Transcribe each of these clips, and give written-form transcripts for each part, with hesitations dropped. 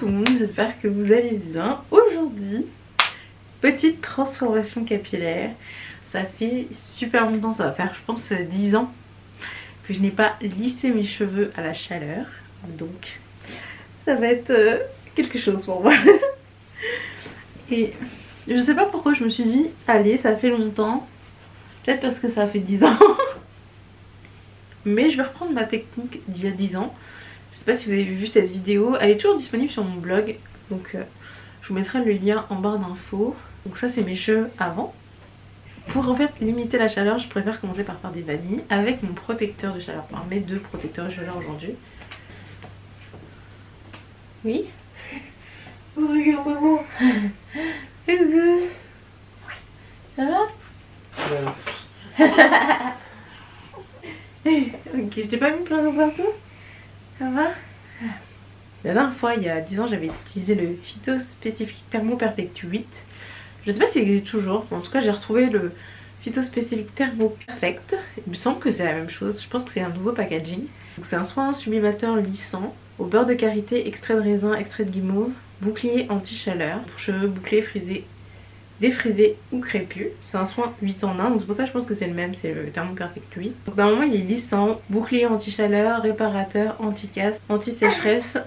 tout le monde, j'espère que vous allez bien. Aujourd'hui, petite transformation capillaire. Ça fait super longtemps, ça va faire je pense 10 ans que je n'ai pas lissé mes cheveux à la chaleur. Donc ça va être quelque chose pour moi. Et je sais pas pourquoi je me suis dit, allez, ça fait longtemps. Peut-être parce que ça fait 10 ans. Mais je vais reprendre ma technique d'il y a 10 ans. Je sais pas si vous avez vu cette vidéo, elle est toujours disponible sur mon blog. Donc je vous mettrai le lien en barre d'infos. Donc ça c'est mes cheveux avant. Pour en fait limiter la chaleur, je préfère commencer par faire des vanilles avec mon protecteur de chaleur. Enfin mes deux protecteurs de chaleur aujourd'hui. Oui. Bonjour maman. Ça va? Ok, je t'ai pas mis plein de partout. Ça va? La dernière fois, il y a 10 ans, j'avais utilisé le Phyto Specific Thermo Perfect 8. Je sais pas s'il existe toujours, mais en tout cas j'ai retrouvé le Phyto Specific Thermo Perfect. Il me semble que c'est la même chose, je pense que c'est un nouveau packaging. C'est un soin sublimateur lissant au beurre de karité, extrait de raisin, extrait de guimauve, bouclier anti-chaleur pour cheveux bouclés, frisés, défrisé ou crépus. C'est un soin 8 en 1, donc c'est pour ça que je pense que c'est le même, c'est le Thermo Perfect 8. Donc normalement il est lissant, bouclier anti-chaleur, réparateur, anti-casse, anti-sécheresse,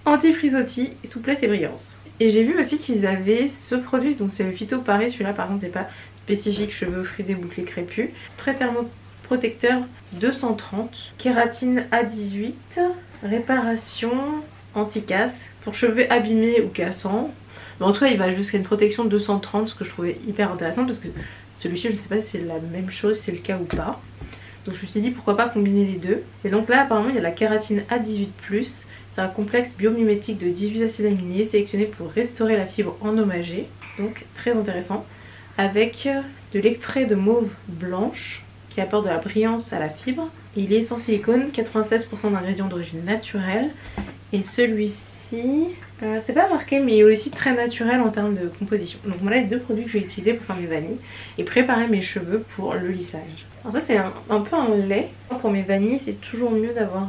anti-frisottis, souplesse et brillance. Et j'ai vu aussi qu'ils avaient ce produit, donc c'est le Phyto pareil, celui-là par contre c'est pas spécifique cheveux frisés, bouclés, crépus. Spray thermoprotecteur 230, kératine A18, réparation, anti-casse pour cheveux abîmés ou cassants. Mais en tout cas il va jusqu'à une protection 230, ce que je trouvais hyper intéressant parce que celui-ci je ne sais pas si c'est la même chose, si c'est le cas ou pas. Donc je me suis dit pourquoi pas combiner les deux. Et donc là apparemment il y a la kératine A18+, c'est un complexe biomimétique de 18 acides aminés sélectionnés pour restaurer la fibre endommagée. Donc très intéressant. Avec de l'extrait de mauve blanche qui apporte de la brillance à la fibre. Il est sans silicone, 96% d'ingrédients d'origine naturelle. Et celui-ci... c'est pas marqué mais il est aussi très naturel en termes de composition. Donc voilà les deux produits que je vais utiliser pour faire mes vanilles et préparer mes cheveux pour le lissage. Alors ça c'est un peu un lait. Pour mes vanilles c'est toujours mieux d'avoir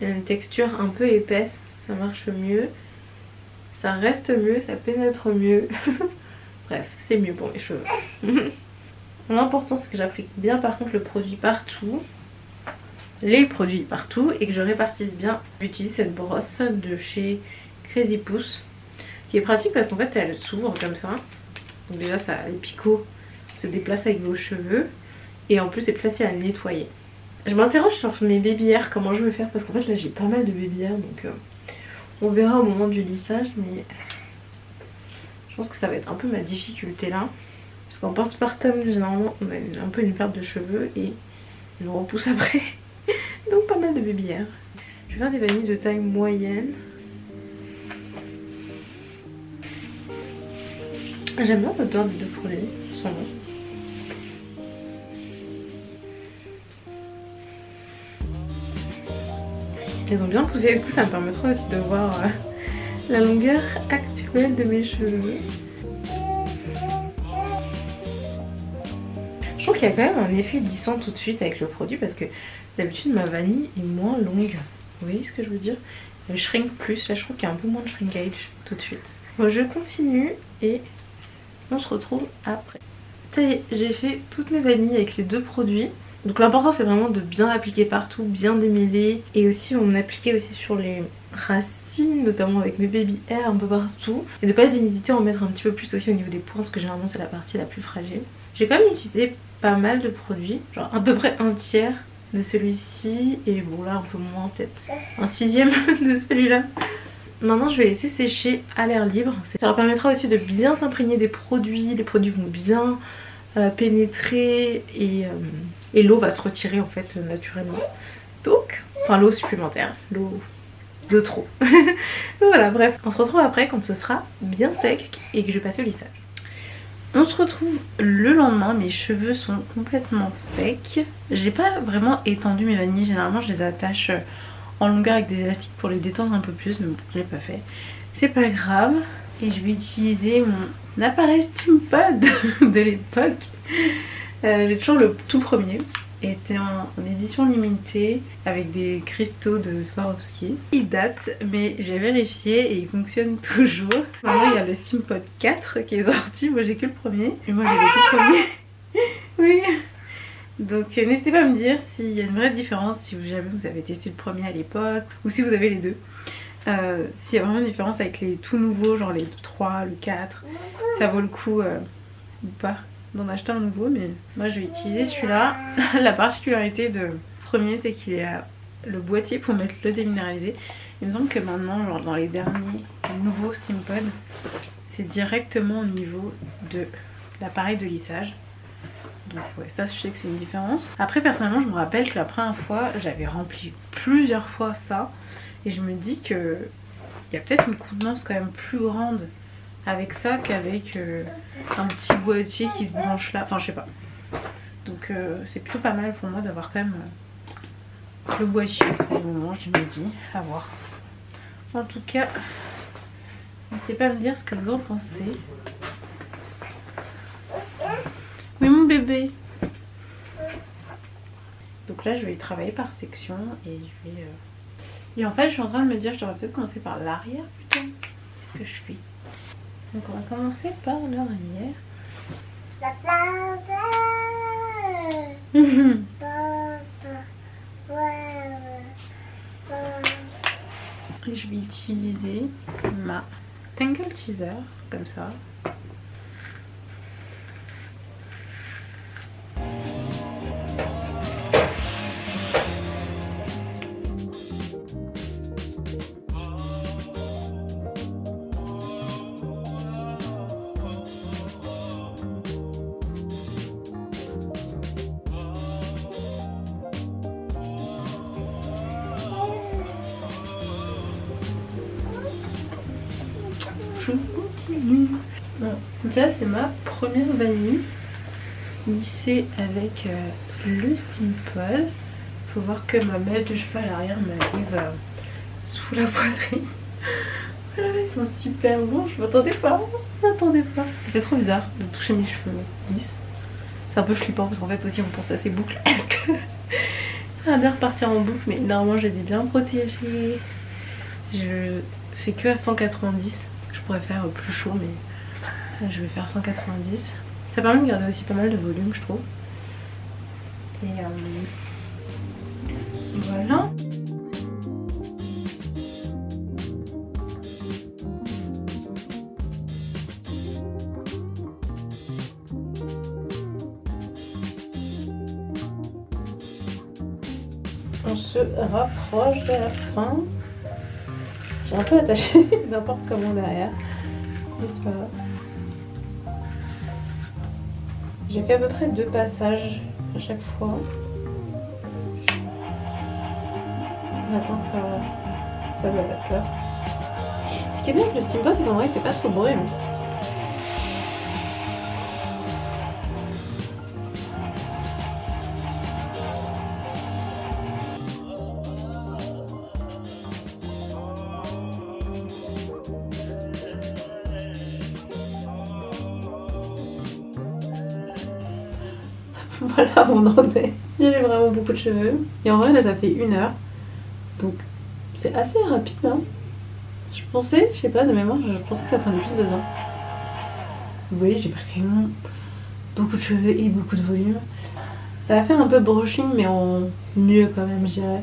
une texture un peu épaisse. Ça marche mieux. Ça reste mieux, ça pénètre mieux. Bref, c'est mieux pour mes cheveux. L'important c'est que j'applique bien par contre le produit partout. Les produits partout et que je répartisse bien. J'utilise cette brosse de chez Crazy Pouce qui est pratique parce qu'en fait elle s'ouvre comme ça. Donc déjà ça, les picots se déplacent avec vos cheveux et en plus c'est plus facile à nettoyer. Je m'interroge sur mes baby hairs, comment je vais faire parce qu'en fait là j'ai pas mal de baby hairs donc on verra au moment du lissage mais je pense que ça va être un peu ma difficulté là. Parce qu'en postpartum généralement on a un peu une perte de cheveux et une repousse après. Donc pas mal de baby hairs. Je vais faire des vanilles de taille moyenne. J'aime bien l'odeur des deux produits, sans nom. Elles ont bien poussé, du coup ça me permettra aussi de voir la longueur actuelle de mes cheveux. Je trouve qu'il y a quand même un effet lissant tout de suite avec le produit parce que d'habitude ma vanille est moins longue. Vous voyez ce que je veux dire? Elle shrink plus, là je trouve qu'il y a un peu moins de shrinkage tout de suite. Bon je continue et on se retrouve après. Ça y est, j'ai fait toutes mes vanilles avec les deux produits. Donc l'important c'est vraiment de bien appliquer partout, bien démêler. Et aussi on appliquait aussi sur les racines, notamment avec mes baby hairs un peu partout. Et de pas hésiter à en mettre un petit peu plus aussi au niveau des points parce que généralement c'est la partie la plus fragile. J'ai quand même utilisé pas mal de produits, genre à peu près un tiers de celui-ci. Et bon là un peu moins, peut-être un sixième de celui-là. Maintenant je vais laisser sécher à l'air libre. Ça leur permettra aussi de bien s'imprégner des produits. Les produits vont bien pénétrer et l'eau va se retirer en fait naturellement. Donc, enfin l'eau supplémentaire, l'eau de trop. Donc voilà, bref. On se retrouve après quand ce sera bien sec et que je vais passer au lissage. On se retrouve le lendemain, mes cheveux sont complètement secs. J'ai pas vraiment étendu mes vanilles, généralement je les attache en longueur avec des élastiques pour les détendre un peu plus, mais bon, je l'ai pas fait. C'est pas grave. Et je vais utiliser mon appareil Steampod de l'époque. J'ai toujours le tout premier. Et c'était en édition limitée avec des cristaux de Swarovski. Il date, mais j'ai vérifié et il fonctionne toujours. Maintenant il y a le Steampod 4 qui est sorti, moi j'ai que le premier. Et moi j'ai le tout premier. Oui. Donc n'hésitez pas à me dire s'il y a une vraie différence, si jamais vous avez testé le premier à l'époque, ou si vous avez les deux. S'il y a vraiment une différence avec les tout nouveaux, genre les 3, le 4, ça vaut le coup ou pas d'en acheter un nouveau, mais moi je vais utiliser celui-là. La particularité de premier, c'est qu'il y a le boîtier pour mettre le déminéralisé. Il me semble que maintenant, genre dans les derniers nouveaux Steampod, c'est directement au niveau de l'appareil de lissage. Donc ouais, ça je sais que c'est une différence. Après personnellement je me rappelle que la première fois j'avais rempli plusieurs fois ça et je me dis que il y a peut-être une contenance quand même plus grande avec ça qu'avec un petit boîtier qui se branche là, enfin je sais pas. Donc c'est plutôt pas mal pour moi d'avoir quand même le boîtier pour le moment, je me dis, à voir. En tout cas, n'hésitez pas à me dire ce que vous en pensez. Oui mon bébé. Donc là je vais travailler par section et je vais... Et en fait je suis en train de me dire je devrais peut-être commencer par l'arrière plutôt. Qu'est-ce que je fais? Donc on va commencer par l'arrière. Et je vais utiliser ma Tangle Teaser comme ça. Je continue. Bon, ça c'est ma première vanille lissée avec le Steampod. Faut voir que ma mèche de cheval arrière m'arrive sous la poitrine. Voilà, ils sont super bons, je m'attendais pas. Ça fait trop bizarre de toucher mes cheveux lisses. C'est un peu flippant parce qu'en fait aussi on pense à ces boucles. Est-ce que ça va bien repartir en boucle? Mais normalement je les ai bien protégées. Je fais que à 190. Je pourrais faire plus chaud mais je vais faire 190. Ça permet de garder aussi pas mal de volume je trouve. Et voilà. On se rapproche de la fin. J'ai un peu attaché n'importe comment derrière, mais c'est pas grave. J'ai fait à peu près 2 passages à chaque fois. On attend que ça fasse de la vapeur. Ce qui est bien avec le Steampod, c'est qu'en vrai il fait pas trop de bruit. Hein. Voilà où on en est. J'ai vraiment beaucoup de cheveux. Et en vrai là ça fait 1 heure. Donc c'est assez rapide hein. Je pensais, je sais pas de mémoire, je pensais que ça prenait plus de temps. Vous voyez j'ai vraiment beaucoup de cheveux et beaucoup de volume. Ça va faire un peu brushing mais en mieux quand même je dirais.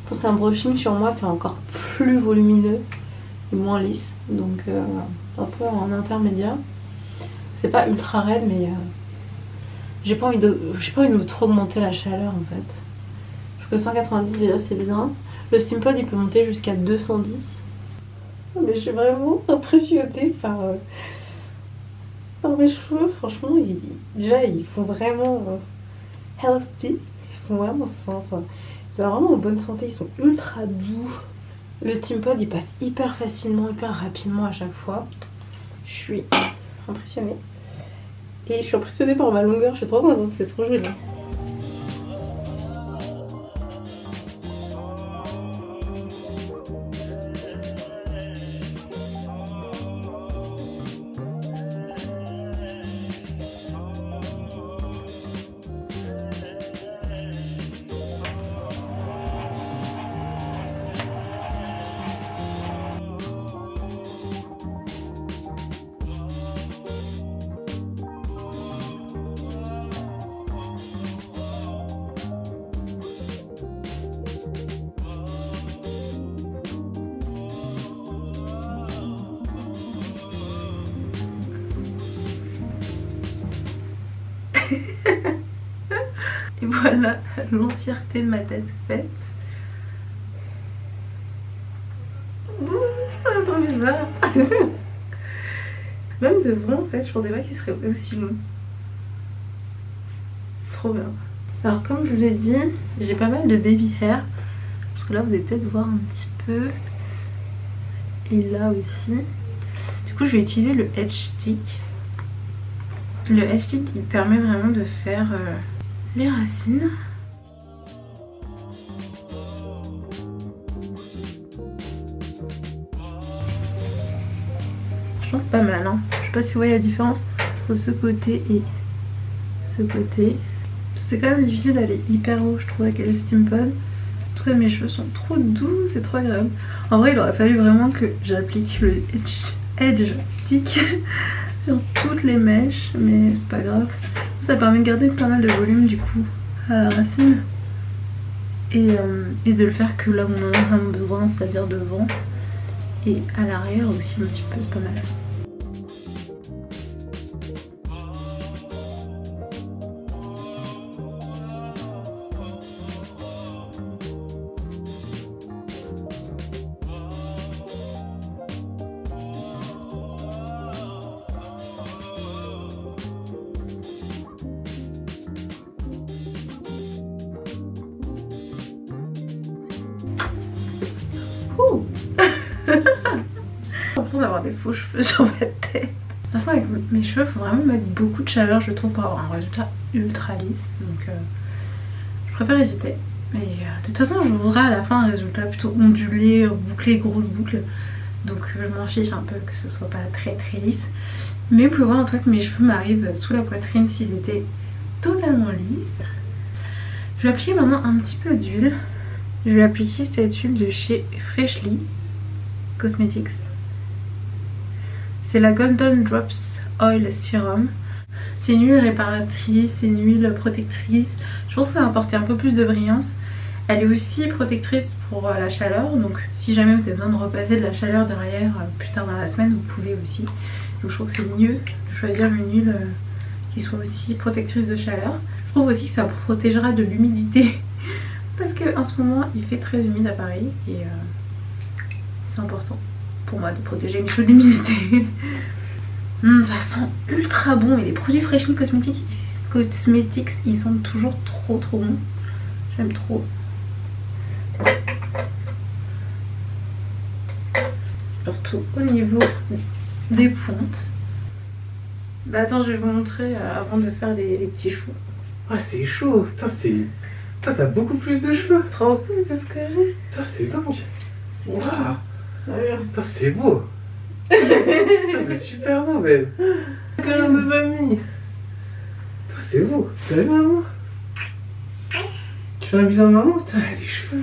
Je pense qu'un brushing sur moi c'est encore plus volumineux et moins lisse. Donc un peu en intermédiaire. C'est pas ultra raide mais j'ai pas envie de trop augmenter la chaleur en fait. Je trouve que 190 déjà c'est bien. Le Steampod il peut monter jusqu'à 210. Mais je suis vraiment impressionnée par mes cheveux. Franchement déjà ils font vraiment healthy. Ils font vraiment sain. Enfin, ils sont vraiment en bonne santé. Ils sont ultra doux. Le Steampod il passe hyper facilement, hyper rapidement à chaque fois. Je suis impressionnée. Et je suis impressionnée par ma longueur, je suis trop contente, c'est trop joli. Et voilà l'entièreté de ma tête faite. C'est trop bizarre. Même devant en fait, je pensais pas qu'il serait aussi long. Trop bien. Alors comme je vous ai dit, j'ai pas mal de baby hair. Parce que là vous allez peut-être voir un petit peu. Et là aussi. Du coup je vais utiliser le Edge Stick. Le Edge Stick il permet vraiment de faire les racines. Franchement c'est pas mal hein. Je sais pas si vous voyez la différence entre ce côté et ce côté. C'est quand même difficile d'aller hyper haut je trouve avec le Steampod. Je trouve que mes cheveux sont trop doux, c'est trop agréable. En vrai il aurait fallu vraiment que j'applique le Edge Stick sur toutes les mèches, mais c'est pas grave. Ça permet de garder pas mal de volume du coup à la racine. Et de le faire que là où on en a vraiment besoin, c'est-à-dire devant. Et à l'arrière aussi un petit peu, c'est pas mal. J'ai l'impression d'avoir des faux cheveux sur ma tête. De toute façon avec mes cheveux il faut vraiment mettre beaucoup de chaleur je trouve pour avoir un résultat ultra lisse. Donc je préfère éviter. Mais de toute façon je voudrais à la fin un résultat plutôt ondulé, bouclé, grosse boucle. Donc je m'en fiche un peu que ce soit pas très lisse. Mais vous pouvez voir en tout cas que mes cheveux m'arrivent sous la poitrine s'ils étaient totalement lisses. Je vais appliquer maintenant un petit peu d'huile. Je vais appliquer cette huile de chez Freshly Cosmetics. C'est la Golden Drops Oil Serum. C'est une huile réparatrice, c'est une huile protectrice. Je pense que ça va apporter un peu plus de brillance. Elle est aussi protectrice pour la chaleur. Donc si jamais vous avez besoin de repasser de la chaleur derrière plus tard dans la semaine, vous pouvez aussi. Donc je trouve que c'est mieux de choisir une huile qui soit aussi protectrice de chaleur. Je trouve aussi que ça protégera de l'humidité. Parce qu'en ce moment il fait très humide à Paris et c'est important pour moi de protéger mes cheveux de l'humidité. Ça sent ultra bon et les produits Freshly Cosmetics ils sentent toujours trop bons. J'aime trop. Surtout au niveau des pointes. Bah attends je vais vous montrer avant de faire les petits choux. Ah c'est chaud, putain c'est... Toi t'as beaucoup plus de cheveux. Trop plus de ce que j'ai. Putain c'est dingue. C'est Waouh. ouais. Putain c'est beau. Putain c'est super beau même. Câlin de famille. Putain c'est beau. T'as vu maman? Tu fais un bisou à maman? Putain elle a des cheveux.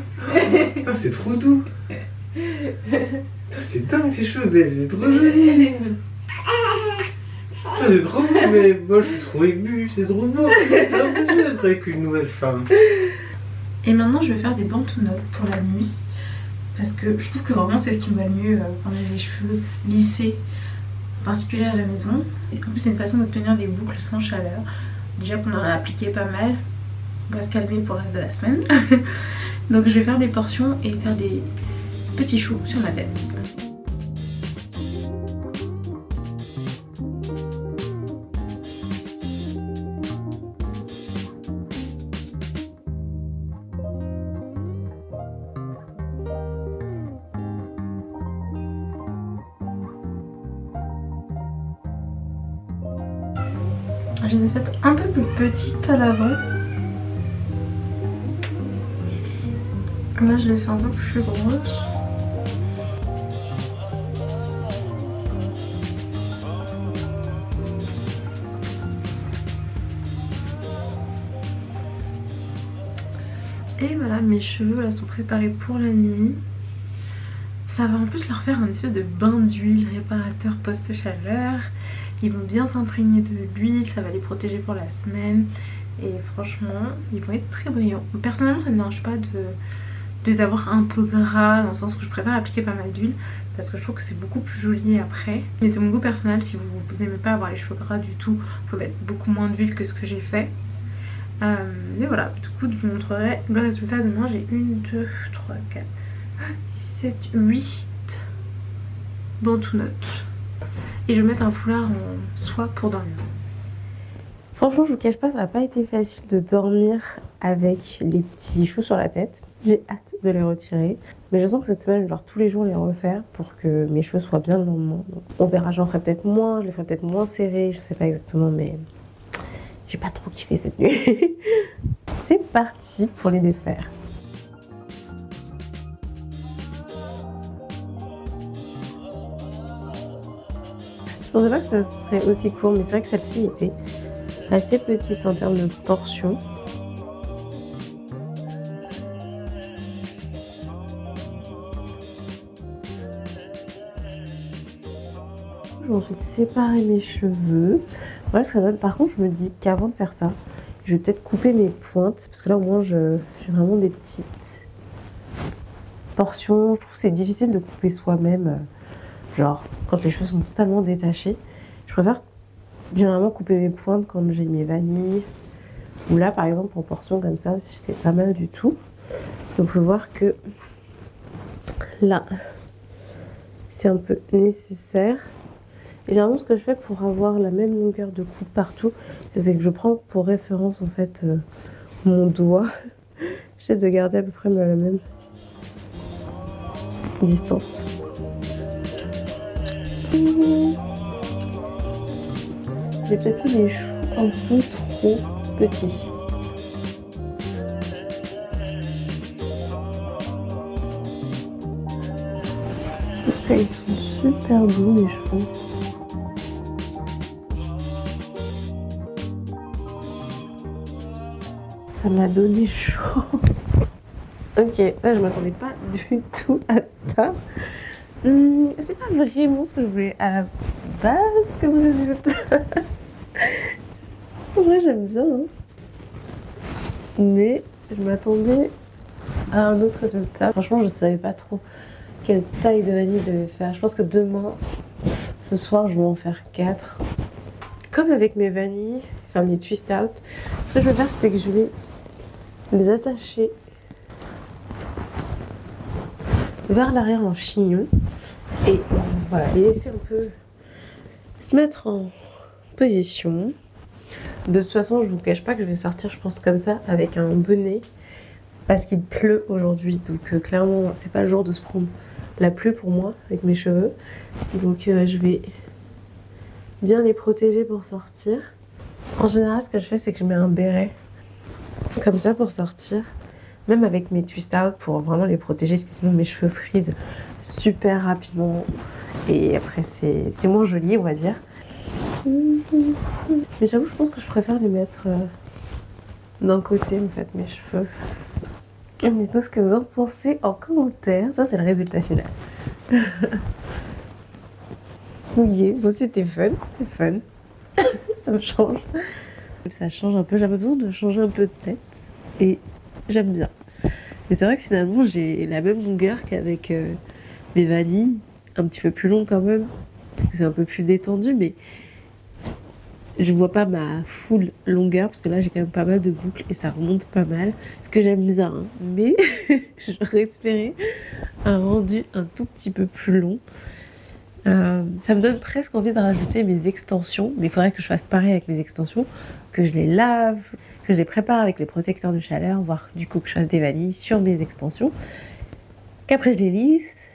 Putain c'est trop doux. Putain c'est dingue tes cheveux babe, c'est trop joli. Putain c'est trop beau mais moi je suis trop ému, c'est trop beau. J'ai l'impression d'être avec une nouvelle femme. Et maintenant je vais faire des bandes-notes pour la nuit. Parce que je trouve que vraiment c'est ce qui me va le mieux quand j'ai les cheveux lissés, en particulier à la maison. Et en plus c'est une façon d'obtenir des boucles sans chaleur. Déjà qu'on en a appliqué pas mal, on va se calmer pour le reste de la semaine. Donc je vais faire des portions et faire des petits choux sur ma tête. Je les ai faites un peu plus petites à l'avant. Là je les fais un peu plus grosses. Et voilà, mes cheveux là sont préparés pour la nuit. Ça va en plus leur faire un espèce de bain d'huile réparateur post-chaleur. Ils vont bien s'imprégner de l'huile, ça va les protéger pour la semaine. Et franchement, ils vont être très brillants. Personnellement, ça ne me dérange pas de les avoir un peu gras, dans le sens où je préfère appliquer pas mal d'huile. parce que je trouve que c'est beaucoup plus joli après. Mais c'est mon goût personnel, si vous aimez pas avoir les cheveux gras du tout, il faut mettre beaucoup moins d'huile que ce que j'ai fait. Mais voilà, du coup je vous montrerai le résultat demain. J'ai 1, 2, 3, 4, 6, 7, 8 bantu notes. Et je vais mettre un foulard en soie pour dormir. Franchement je vous cache pas, ça n'a pas été facile de dormir avec les petits choux sur la tête. J'ai hâte de les retirer. Mais je sens que cette semaine je vais devoir tous les jours les refaire pour que mes cheveux soient bien le lendemain. Donc, on verra, j'en ferai peut-être moins, je les ferai peut-être moins serrés, je sais pas exactement, mais j'ai pas trop kiffé cette nuit. C'est parti pour les défaire. Je pensais pas que ça serait aussi court, mais c'est vrai que celle-ci était assez petite en termes de portions. Je vais ensuite séparer mes cheveux. Voilà ce que ça donne. Par contre, je me dis qu'avant de faire ça, je vais peut-être couper mes pointes, parce que là au moins j'ai vraiment des petites portions. Je trouve que c'est difficile de couper soi-même, genre quand les cheveux sont totalement détachés. Je préfère généralement couper mes pointes quand j'ai mes vanilles, ou là par exemple en portions comme ça, c'est pas mal du tout. On peut voir que là c'est un peu nécessaire. Et généralement ce que je fais pour avoir la même longueur de coupe partout, c'est que je prends pour référence en fait mon doigt. J'essaie de garder à peu près la même distance. J'ai peut-être fait des cheveux un peu trop petits. En tout cas, ils sont super beaux mes cheveux. Ça m'a donné chaud. Ok, là je m'attendais pas du tout à ça. C'est pas vraiment ce que je voulais à la base comme résultat. En vrai j'aime bien, hein. Mais je m'attendais à un autre résultat. Franchement je savais pas trop quelle taille de vanille je devais faire. Je pense que demain, ce soir je vais en faire 4. Comme avec mes vanilles, enfin mes twist out, ce que je vais faire c'est que je vais les attacher vers l'arrière en chignon et voilà, les laisser un peu se mettre en position. De toute façon je vous cache pas que je vais sortir je pense comme ça avec un bonnet parce qu'il pleut aujourd'hui, donc clairement c'est pas le jour de se prendre la pluie pour moi avec mes cheveux, donc je vais bien les protéger pour sortir. En général ce que je fais c'est que je mets un béret comme ça pour sortir, même avec mes twist out pour vraiment les protéger parce que sinon mes cheveux frisent super rapidement et après c'est moins joli on va dire. Mais j'avoue je pense que je préfère les mettre d'un côté en fait mes cheveux. Dites-moi ce que vous en pensez en commentaire. Ça c'est le résultat final. Mouillé, bon c'était fun, c'est fun. Ça me change. Ça change un peu, j'avais besoin de changer un peu de tête et j'aime bien. Mais c'est vrai que finalement j'ai la même longueur qu'avec mes vanilles, un petit peu plus long quand même, parce que c'est un peu plus détendu, mais je vois pas ma full longueur parce que là j'ai quand même pas mal de boucles et ça remonte pas mal, ce que j'aime bien, hein. Mais j'aurais espéré un rendu un tout petit peu plus long. Ça me donne presque envie de rajouter mes extensions, mais il faudrait que je fasse pareil avec mes extensions, que je les lave, que je les prépare avec les protecteurs de chaleur, voire du coup que je fasse des vanilles sur mes extensions, qu'après je les lisse,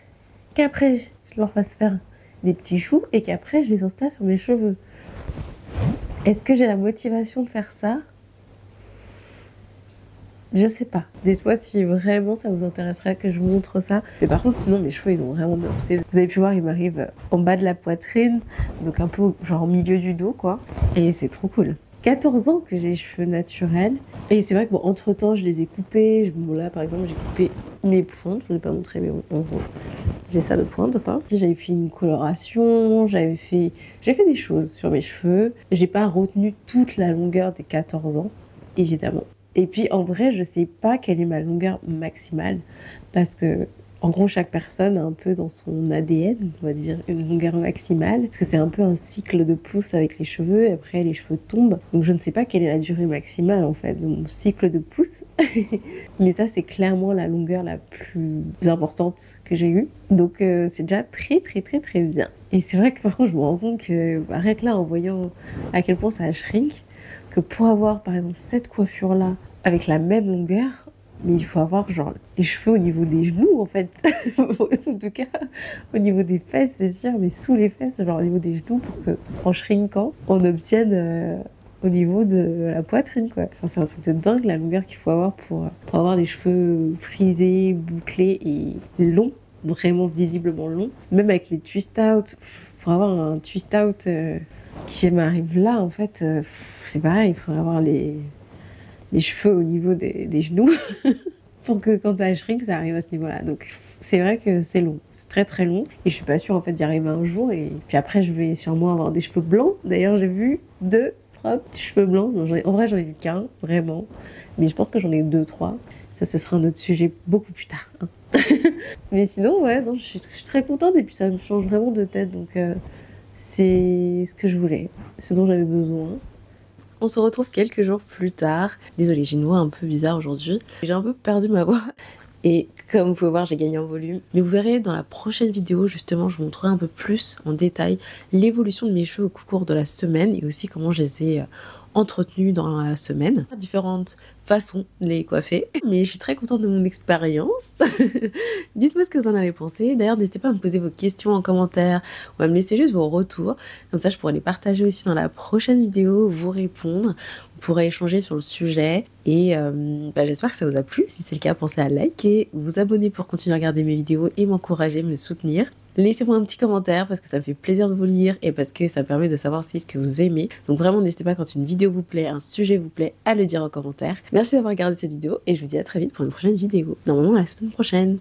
qu'après je leur fasse faire des petits choux et qu'après je les installe sur mes cheveux. Est-ce que j'ai la motivation de faire ça? Je sais pas. Dites-moi si vraiment ça vous intéresserait que je vous montre ça. Mais par contre, sinon mes cheveux ils ont vraiment bien poussé. Vous avez pu voir, ils m'arrivent en bas de la poitrine, donc un peu genre au milieu du dos quoi. Et c'est trop cool. 14 ans que j'ai les cheveux naturels. Et c'est vrai que bon, entre temps je les ai coupés. Bon là par exemple j'ai coupé mes pointes. Je ne vais pas montrer mais en gros j'ai ça de pointe quoi. J'avais fait une coloration, j'ai fait des choses sur mes cheveux. J'ai pas retenu toute la longueur des 14 ans évidemment. Et puis en vrai je sais pas quelle est ma longueur maximale parce que En gros, chaque personne a un peu dans son ADN, on va dire, une longueur maximale. Parce que c'est un peu un cycle de pouce avec les cheveux. Et après, les cheveux tombent. Donc, je ne sais pas quelle est la durée maximale, en fait, de mon cycle de pouce. Mais ça, c'est clairement la longueur la plus importante que j'ai eue. Donc, c'est déjà très, très, très, très bien. Et c'est vrai que, par contre, je me rends compte que, rien que là, en voyant à quel point ça shrink, que pour avoir, par exemple, cette coiffure-là, avec la même longueur, mais il faut avoir genre les cheveux au niveau des genoux en fait. En tout cas au niveau des fesses c'est sûr, mais sous les fesses, genre au niveau des genoux pour que en shrinkant on obtienne au niveau de la poitrine quoi. Enfin c'est un truc de dingue la longueur qu'il faut avoir pour avoir des cheveux frisés, bouclés et longs, vraiment visiblement longs. Même avec les twist out, pour avoir un twist out qui m'arrive là en fait, c'est pareil, il faudrait avoir les cheveux au niveau des genoux pour que quand ça shrink ça arrive à ce niveau-là. Donc c'est vrai que c'est long, c'est très très long et je suis pas sûre en fait d'y arriver un jour. Et puis après je vais sûrement avoir des cheveux blancs. D'ailleurs j'ai vu 2-3 petits cheveux blancs. En vrai j'en ai vu qu'un vraiment, mais je pense que j'en ai 2-3. Ça ce sera un autre sujet beaucoup plus tard hein. Mais sinon ouais non, je suis très contente et puis ça me change vraiment de tête. Donc c'est ce que je voulais, ce dont j'avais besoin. On se retrouve quelques jours plus tard. Désolée, j'ai une voix un peu bizarre aujourd'hui. J'ai un peu perdu ma voix. Et comme vous pouvez voir, j'ai gagné en volume. Mais vous verrez dans la prochaine vidéo, justement, je vous montrerai un peu plus en détail l'évolution de mes cheveux au cours de la semaine et aussi comment je les ai entretenus dans la semaine. Différentes façons de les coiffer. Mais je suis très contente de mon expérience. Dites-moi ce que vous en avez pensé. D'ailleurs, n'hésitez pas à me poser vos questions en commentaire ou à me laisser juste vos retours. Comme ça, je pourrai les partager aussi dans la prochaine vidéo, vous répondre. On pourrait échanger sur le sujet. Et j'espère que ça vous a plu. Si c'est le cas, pensez à liker, vous abonner pour continuer à regarder mes vidéos et m'encourager, me soutenir. Laissez-moi un petit commentaire parce que ça me fait plaisir de vous lire et parce que ça me permet de savoir si ce que vous aimez. Donc vraiment, n'hésitez pas quand une vidéo vous plaît, un sujet vous plaît, à le dire en commentaire. Merci d'avoir regardé cette vidéo et je vous dis à très vite pour une prochaine vidéo. Normalement la semaine prochaine.